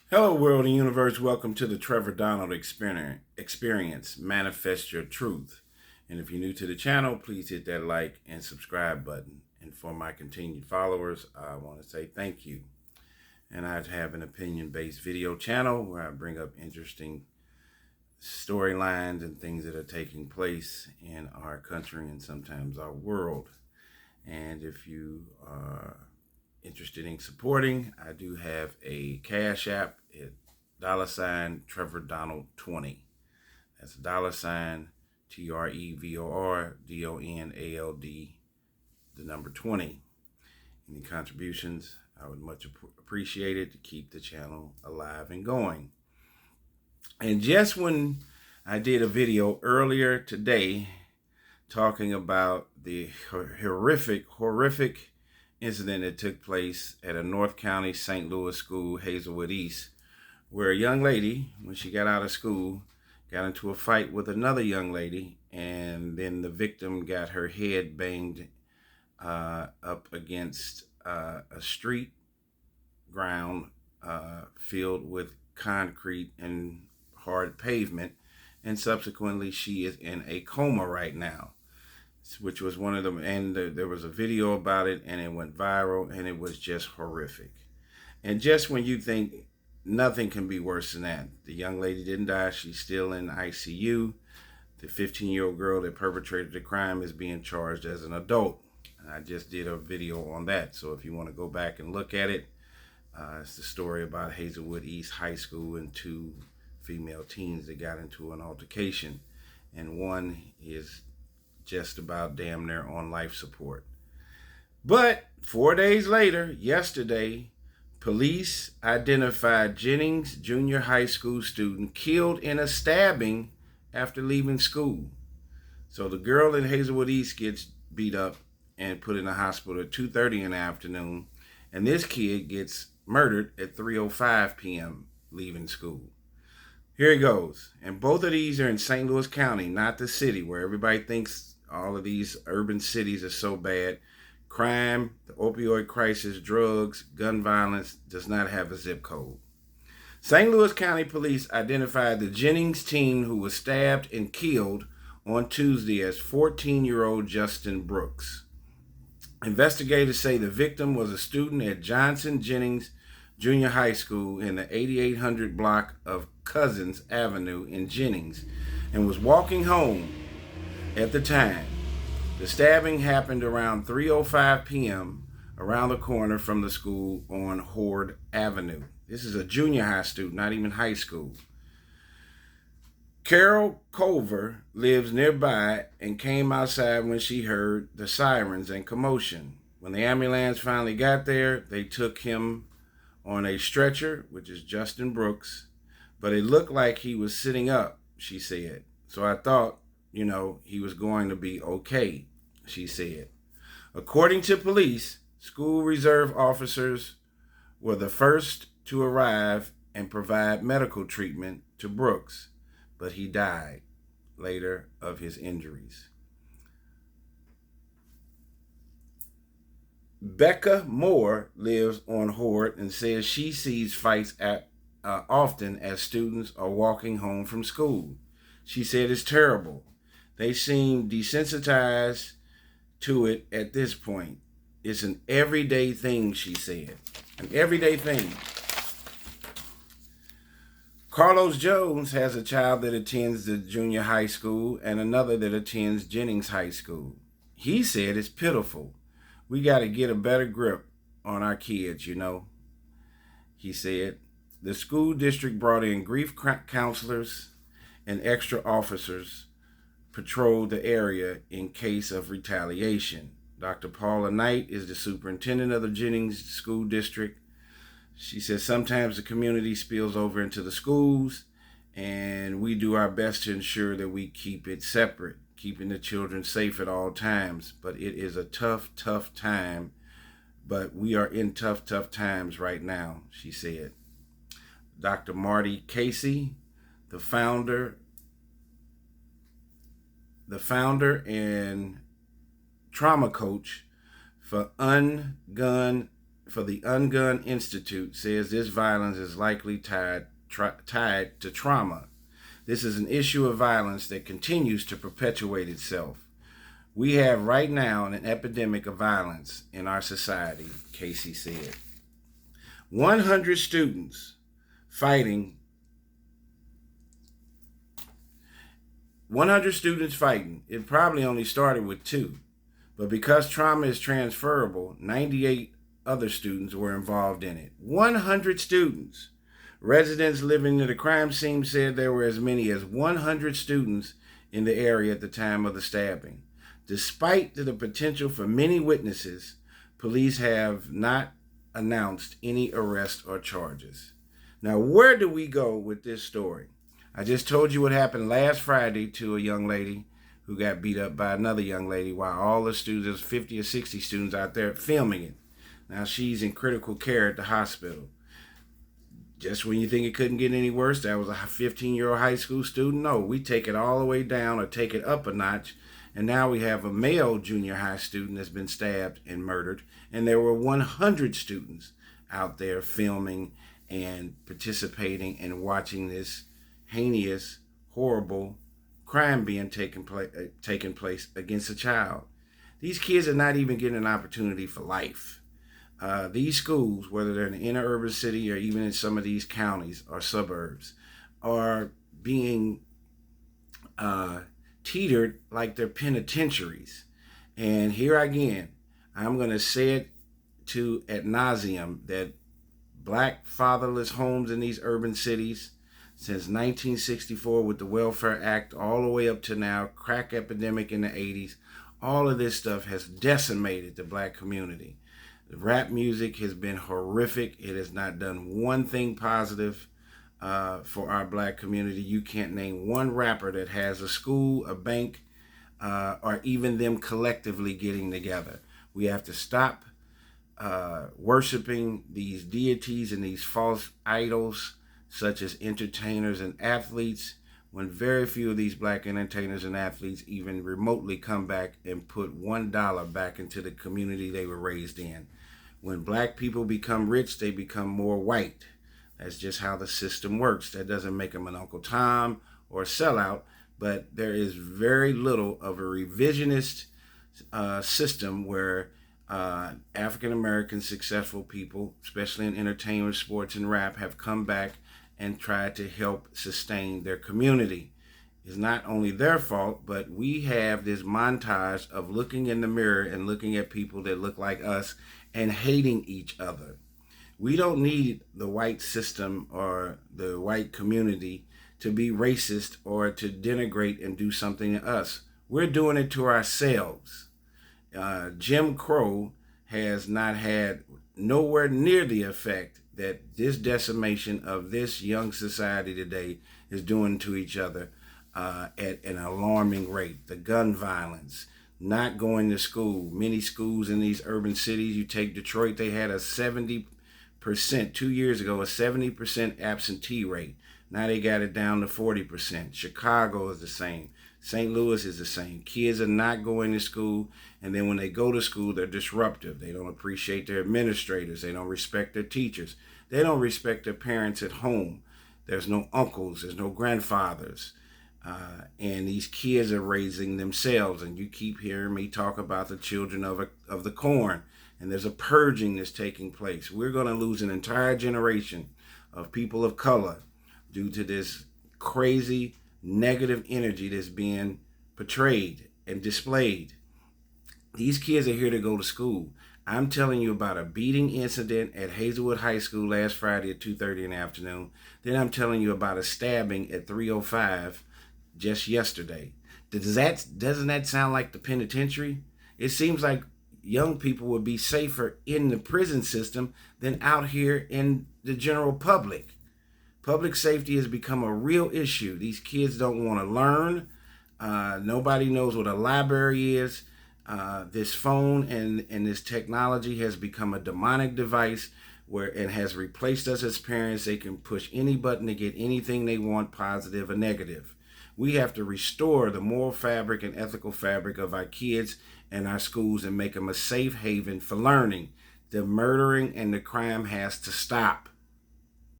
Hello, world and universe. Welcome to the Trevor Donald Experience. Manifest your truth. And if you're new to the channel, please hit that like and subscribe button. And for my continued followers, I want to say thank you. And I have an opinion-based video channel where I bring up interesting storylines and things that are taking place in our country and sometimes our world. And if you are interested in supporting, I do have a Cash App at $Trevor Donald 20. That's $TREVOR DONALD, the number 20. Any contributions, I would much appreciate it to keep the channel alive and going. And just when I did a video earlier today talking about the horrific incident that took place at a North County St. Louis school, Hazelwood East, where a young lady, when she got out of school, got into a fight with another young lady, and then the victim got her head banged up against a street ground filled with concrete and hard pavement, and subsequently she is in a coma right now, which was one of them. And there was a video about it, and it went viral, and it was just horrific. And just when you think nothing can be worse than that, the young lady didn't die. She's still in ICU. The 15-year-old girl that perpetrated the crime is being charged as an adult. And I just did a video on that. So if you want to go back and look at it, it's the story about Hazelwood East High School and two female teens that got into an altercation. And one is just about damn near on life support. But 4 days later, yesterday, police identified Jennings junior high school student killed in a stabbing after leaving school. So the girl in Hazelwood East gets beat up and put in the hospital at 2:30 in the afternoon, and this kid gets murdered at 3:05 p.m. leaving school. Here it goes. And both of these are in St. Louis County, not the city, where everybody thinks all of these urban cities are so bad. Crime, the opioid crisis, drugs, gun violence does not have a zip code. St. Louis County Police identified the Jennings teen who was stabbed and killed on Tuesday as 14-year-old Justin Brooks. Investigators say the victim was a student at Johnson Jennings Junior High School in the 8800 block of Cousins Avenue in Jennings and was walking home at the time. The stabbing happened around 3:05 p.m. around the corner from the school on Horde Avenue. This is a junior high student, not even high school. Carol Culver lives nearby and came outside when she heard the sirens and commotion. When the ambulance finally got there, they took him on a stretcher, which is Justin Brooks, but it looked like he was sitting up, she said. So I thought, he was going to be okay, she said. According to police, school reserve officers were the first to arrive and provide medical treatment to Brooks, but he died later of his injuries. Becca Moore lives on Horde and says she sees fights often as students are walking home from school. She said it's terrible. They seem desensitized to it at this point. It's an everyday thing, she said. An everyday thing. Carlos Jones has a child that attends the junior high school and another that attends Jennings High School. He said it's pitiful. We got to get a better grip on our kids, he said. The school district brought in grief counselors and extra officers patrolled the area in case of retaliation. Dr. Paula Knight is the superintendent of the Jennings School District. She says sometimes the community spills over into the schools, and we do our best to ensure that we keep it separate, keeping the children safe at all times. But it is a tough time. But we are in tough times right now, she said. Dr. Marty Casey, the founder and trauma coach for Ungun for the Ungun Institute says this violence is likely tied to trauma. This is an issue of violence that continues to perpetuate itself. We have right now an epidemic of violence in our society, Casey said. 100 students fighting. 100 students fighting. It probably only started with 2. But because trauma is transferable, 98 other students were involved in it. 100 students. Residents living near the crime scene said there were as many as 100 students in the area at the time of the stabbing. Despite the potential for many witnesses, police have not announced any arrests or charges. Now, where do we go with this story? I just told you what happened last Friday to a young lady who got beat up by another young lady while all the students, 50 or 60 students out there filming it. Now she's in critical care at the hospital. Just when you think it couldn't get any worse, that was a 15-year-old high school student. No, we take it all the way down or take it up a notch. And now we have a male junior high student that's been stabbed and murdered. And there were 100 students out there filming and participating and watching this heinous, horrible crime being taken place against a child. These kids are not even getting an opportunity for life. These schools, whether they're in an inner urban city or even in some of these counties or suburbs, are being teetered like they're penitentiaries. And here again, I'm going to say it to ad nauseum that black fatherless homes in these urban cities since 1964 with the Welfare Act all the way up to now, crack epidemic in the 80s, all of this stuff has decimated the black community. The rap music has been horrific. It has not done one thing positive for our black community. You can't name one rapper that has a school, a bank, or even them collectively getting together. We have to stop worshiping these deities and these false idols such as entertainers and athletes, when very few of these black entertainers and athletes even remotely come back and put $1 back into the community they were raised in. When black people become rich, they become more white. That's just how the system works. That doesn't make them an Uncle Tom or a sellout, but there is very little of a revisionist system where African American successful people, especially in entertainment, sports, and rap, have come back and tried to help sustain their community. It's not only their fault, but we have this montage of looking in the mirror and looking at people that look like us and hating each other. We don't need the white system or the white community to be racist or to denigrate and do something to us. We're doing it to ourselves. Jim Crow has not had nowhere near the effect that this decimation of this young society today is doing to each other at an alarming rate. The gun violence, not going to school. Many schools in these urban cities, you take Detroit, they had a 70%, 2 years ago, a 70% absentee rate. Now they got it down to 40%. Chicago is the same. St. Louis is the same. Kids are not going to school, and then when they go to school, they're disruptive. They don't appreciate their administrators. They don't respect their teachers. They don't respect their parents at home. There's no uncles. There's no grandfathers. And these kids are raising themselves, and you keep hearing me talk about the children of the corn, and there's a purging that's taking place. We're going to lose an entire generation of people of color due to this crazy negative energy that's being portrayed and displayed. These kids are here to go to school. I'm telling you about a beating incident at Hazelwood High School last Friday at 2:30 in the afternoon. Then I'm telling you about a stabbing at 3:05 just yesterday. Doesn't that sound like the penitentiary? It seems like young people would be safer in the prison system than out here in the general public. Public safety has become a real issue. These kids don't want to learn. Nobody knows what a library is. This phone and this technology has become a demonic device where it has replaced us as parents. They can push any button to get anything they want, positive or negative. We have to restore the moral fabric and ethical fabric of our kids and our schools and make them a safe haven for learning. The murdering and the crime has to stop.